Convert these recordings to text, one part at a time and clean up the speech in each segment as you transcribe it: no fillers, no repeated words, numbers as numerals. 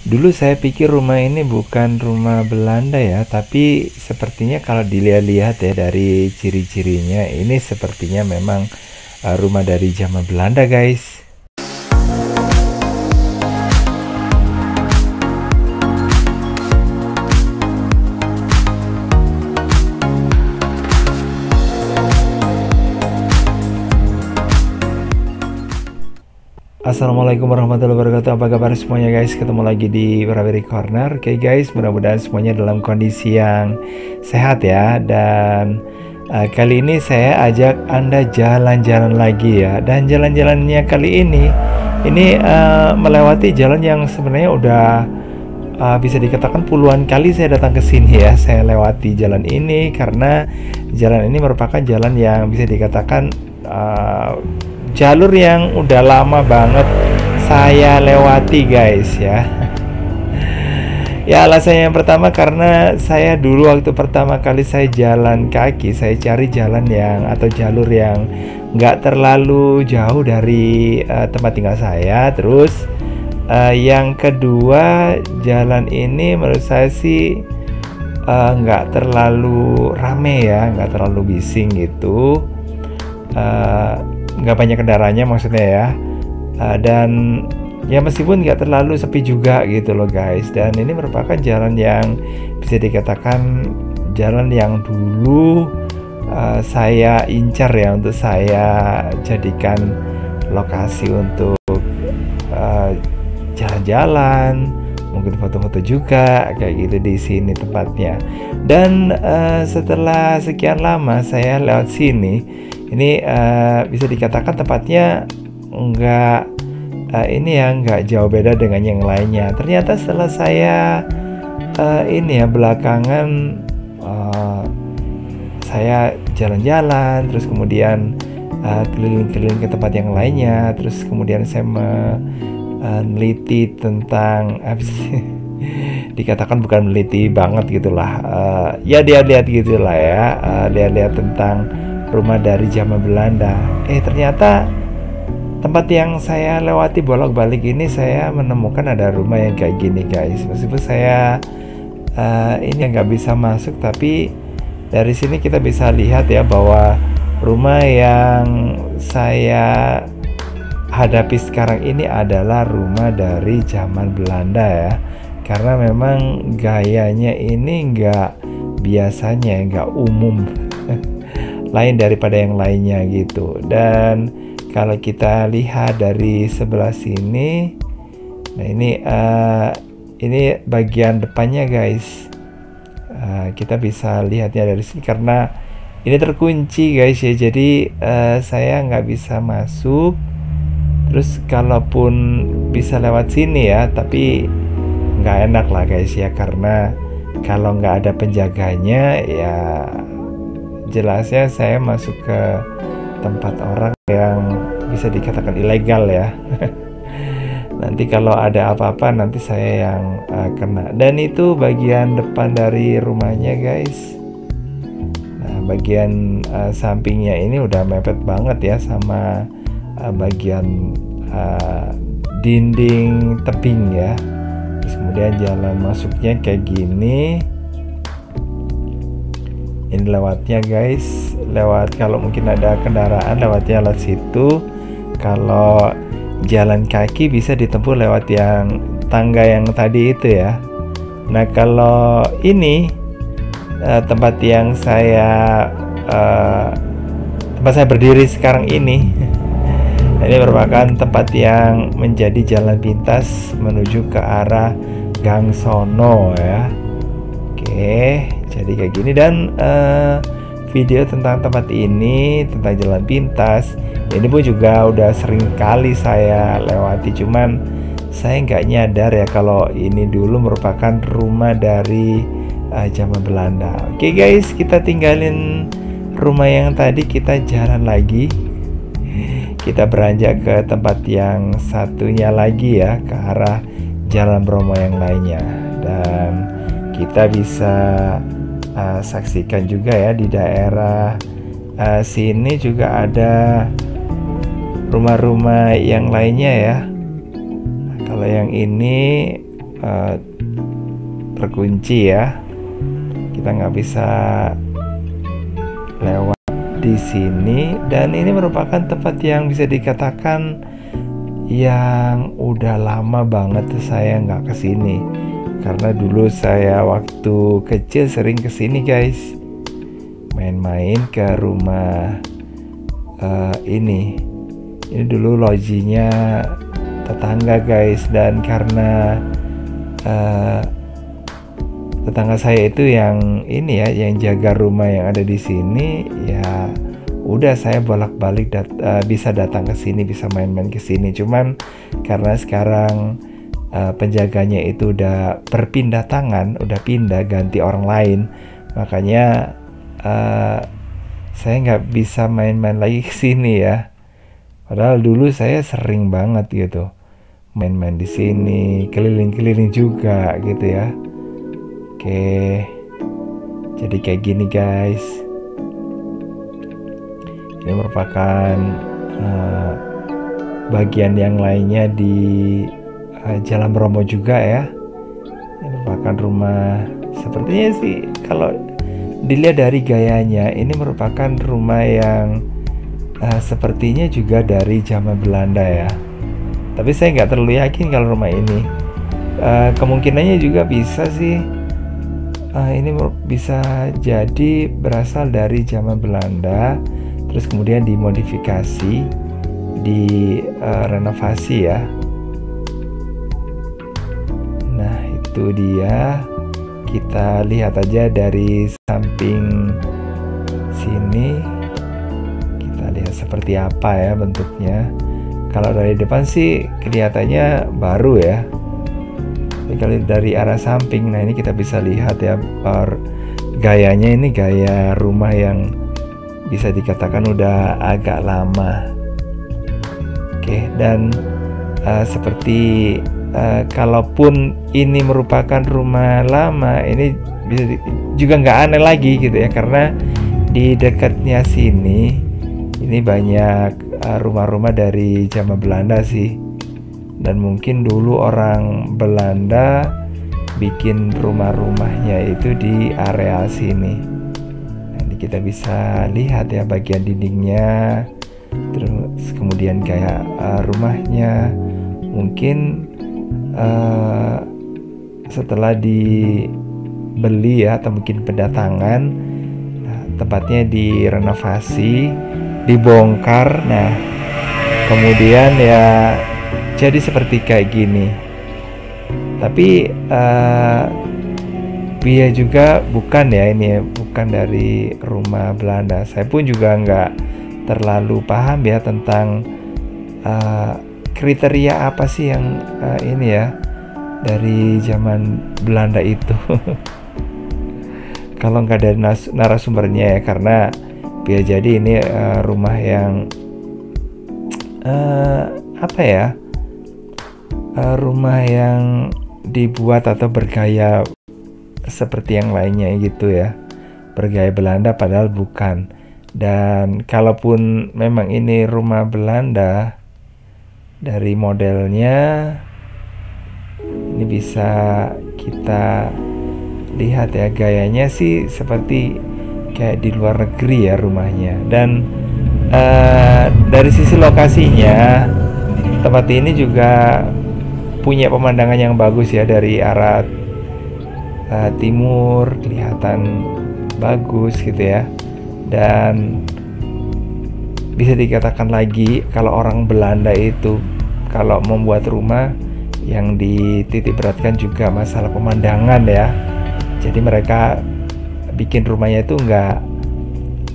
Dulu saya pikir rumah ini bukan rumah Belanda ya, tapi sepertinya kalau dilihat-lihat ya dari ciri-cirinya, ini sepertinya memang rumah dari zaman Belanda, guys. Assalamualaikum warahmatullahi wabarakatuh. Apa kabar semuanya, guys? Ketemu lagi di Berawi Corner. Oke, guys, mudah-mudahan semuanya dalam kondisi yang sehat ya. Dan kali ini saya ajak Anda jalan-jalan lagi ya. Dan jalan-jalannya kali ini melewati jalan yang sebenarnya udah bisa dikatakan puluhan kali saya datang ke sini ya. Saya lewati jalan ini karena jalan ini merupakan jalan yang bisa dikatakan jalur yang udah lama banget saya lewati, guys ya. Ya, alasannya yang pertama karena saya dulu waktu pertama kali saya jalan kaki, saya cari jalan yang atau jalur yang nggak terlalu jauh dari tempat tinggal saya. Terus yang kedua, jalan ini menurut saya sih nggak terlalu rame ya, nggak terlalu bising gitu. Nggak banyak kendaraannya maksudnya ya, dan ya meskipun nggak terlalu sepi juga gitu loh, guys. Dan ini merupakan jalan yang bisa dikatakan jalan yang dulu saya incar ya, untuk saya jadikan lokasi untuk jalan-jalan, mungkin foto-foto juga kayak gitu di sini tempatnya. Dan setelah sekian lama saya lewat sini, ini bisa dikatakan tempatnya nggak jauh beda dengan yang lainnya. Ternyata setelah saya belakangan saya jalan-jalan, terus kemudian keliling-keliling ke tempat yang lainnya, terus kemudian saya meneliti tentang dikatakan bukan meneliti banget gitulah, ya lihat-lihat gitulah ya, lihat-lihat tentang rumah dari zaman Belanda. Ternyata tempat yang saya lewati bolak-balik ini saya menemukan ada rumah yang kayak gini, guys. Meskipun saya ini nggak bisa masuk, tapi dari sini kita bisa lihat ya bahwa rumah yang saya hadapi sekarang ini adalah rumah dari zaman Belanda ya. Karena memang gayanya ini nggak biasanya, nggak umum. Lain daripada yang lainnya gitu. Dan kalau kita lihat dari sebelah sini, nah ini bagian depannya, guys. Kita bisa lihatnya dari sini karena ini terkunci, guys ya. Jadi saya nggak bisa masuk. Terus kalaupun bisa lewat sini ya, tapi nggak enak lah, guys ya, karena kalau nggak ada penjaganya ya jelasnya saya masuk ke tempat orang yang bisa dikatakan ilegal ya. Nanti kalau ada apa-apa nanti saya yang kena. Dan itu bagian depan dari rumahnya, guys. Nah, bagian sampingnya ini udah mepet banget ya sama bagian dinding tebing ya. Terus kemudian jalan masuknya kayak gini. Ini lewatnya, guys, lewat kalau mungkin ada kendaraan lewatnya lewat situ. Kalau jalan kaki bisa ditempuh lewat yang tangga yang tadi itu ya. Nah, kalau ini tempat yang tempat saya berdiri sekarang ini merupakan tempat yang menjadi jalan pintas menuju ke arah Gang Sono ya. Oke, jadi kayak gini. Dan video tentang tempat ini, tentang jalan pintas ini pun juga udah sering kali saya lewati, cuman saya nggak nyadar ya kalau ini dulu merupakan rumah dari zaman Belanda. Oke, guys, kita tinggalin rumah yang tadi, kita jalan lagi, kita beranjak ke tempat yang satunya lagi ya, ke arah Jalan Bromo yang lainnya. Dan kita bisa saksikan juga ya di daerah sini juga ada rumah-rumah yang lainnya ya. Nah, kalau yang ini uh, terkunci ya, kita nggak bisa lewat di sini. Dan ini merupakan tempat yang bisa dikatakan yang udah lama banget saya nggak kesini, karena dulu saya waktu kecil sering kesini guys, main-main ke rumah ini dulu lojinya tetangga guys. Dan karena tetangga saya itu yang ini ya, yang jaga rumah yang ada di sini, ya udah saya bolak-balik bisa datang ke sini, bisa main-main ke sini. Cuman karena sekarang penjaganya itu udah berpindah tangan, udah pindah ganti orang lain, makanya saya nggak bisa main-main lagi ke sini ya. Padahal dulu saya sering banget gitu main-main di sini, keliling-keliling juga gitu ya. Oke, jadi kayak gini guys. Ini merupakan bagian yang lainnya di Jalan Bromo juga ya. Ini merupakan rumah, sepertinya sih kalau dilihat dari gayanya, ini merupakan rumah yang sepertinya juga dari zaman Belanda ya. Tapi saya nggak terlalu yakin kalau rumah ini. Kemungkinannya juga bisa sih. Ini bisa jadi berasal dari zaman Belanda, terus kemudian dimodifikasi, renovasi ya. Nah itu dia. Kita lihat aja dari samping sini, kita lihat seperti apa ya bentuknya. Kalau dari depan sih kelihatannya baru ya, tapi kalau dari arah samping, nah ini kita bisa lihat ya, gayanya ini gaya rumah yang bisa dikatakan udah agak lama. Oke, dan seperti kalaupun ini merupakan rumah lama, ini bisa juga nggak aneh lagi gitu ya, karena di dekatnya sini ini banyak rumah-rumah dari zaman Belanda sih. Dan mungkin dulu orang Belanda bikin rumah-rumahnya itu di area sini. Nanti kita bisa lihat ya bagian dindingnya, terus kemudian kayak rumahnya. Mungkin setelah dibeli ya, atau mungkin pendatangan, tempatnya direnovasi, dibongkar. Nah kemudian ya jadi seperti kayak gini. Tapi dia juga bukan ya, ini bukan dari rumah Belanda. Saya pun juga nggak terlalu paham ya tentang kriteria apa sih yang ini ya dari zaman Belanda itu. Kalau nggak dari narasumbernya ya, karena bisa jadi ini rumah yang apa ya, rumah yang dibuat atau bergaya seperti yang lainnya gitu ya, bergaya Belanda padahal bukan. Dan kalaupun memang ini rumah Belanda, dari modelnya ini bisa kita lihat ya, gayanya sih seperti kayak di luar negeri ya rumahnya. Dan dari sisi lokasinya, tempat ini juga punya pemandangan yang bagus ya, dari arah timur kelihatan bagus gitu ya. Dan bisa dikatakan lagi kalau orang Belanda itu kalau membuat rumah yang dititik beratkan juga masalah pemandangan ya. Jadi mereka bikin rumahnya itu nggak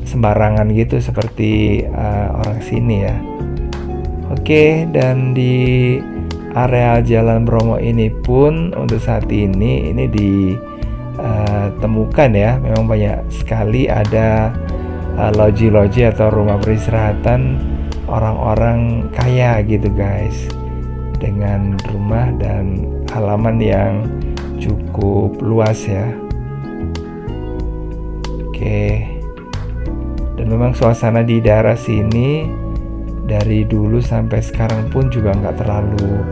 sembarangan gitu seperti orang sini ya. Oke, dan di area Jalan Bromo ini pun untuk saat ini ditemukan ya, memang banyak sekali ada loji-loji atau rumah peristirahatan orang-orang kaya gitu guys, dengan rumah dan halaman yang cukup luas ya. Oke, dan memang suasana di daerah sini dari dulu sampai sekarang pun juga nggak terlalu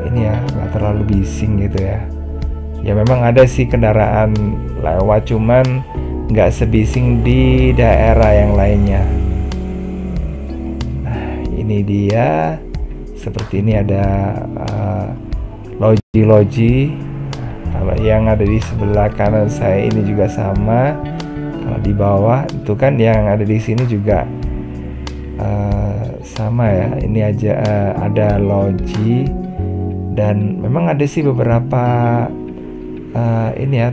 ini ya, nggak terlalu bising gitu ya. Ya memang ada sih kendaraan lewat, cuman nggak sebising di daerah yang lainnya. Nah ini dia, seperti ini ada loji-loji. Kalau yang ada di sebelah kanan saya ini juga sama. Kalau di bawah itu kan yang ada di sini juga sama ya. Ini aja ada loji, dan memang ada sih beberapa ini ya,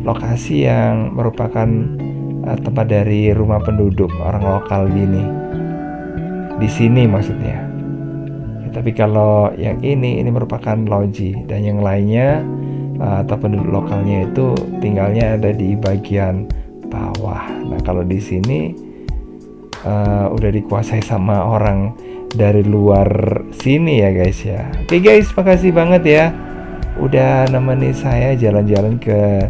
lokasi yang merupakan tempat dari rumah penduduk orang lokal gini. Di sini maksudnya. Ya, tapi kalau yang ini merupakan loji, dan yang lainnya atau penduduk lokalnya itu tinggalnya ada di bagian bawah. Nah kalau di sini udah dikuasai sama orang dari luar sini ya guys ya. Oke guys, makasih banget ya udah nemenin saya jalan-jalan ke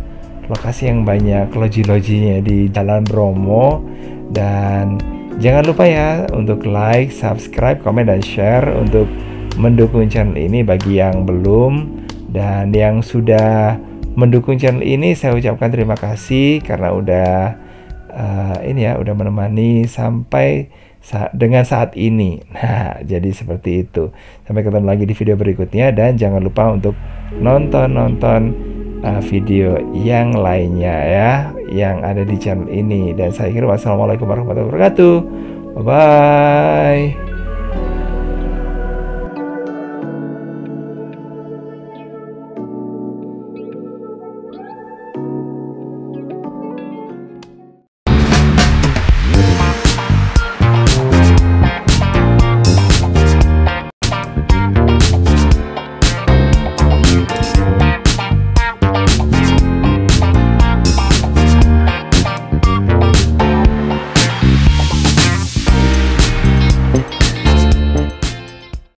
lokasi yang banyak loji-lojinya di Jalan Bromo. Dan jangan lupa ya untuk like, subscribe, komen, dan share untuk mendukung channel ini bagi yang belum. Dan yang sudah mendukung channel ini saya ucapkan terima kasih karena udah ini ya, udah menemani sampai dengan saat ini. Nah, jadi seperti itu. Sampai ketemu lagi di video berikutnya, dan jangan lupa untuk nonton video yang lainnya ya, yang ada di channel ini. Dan saya kira wassalamualaikum warahmatullahi wabarakatuh. Bye bye.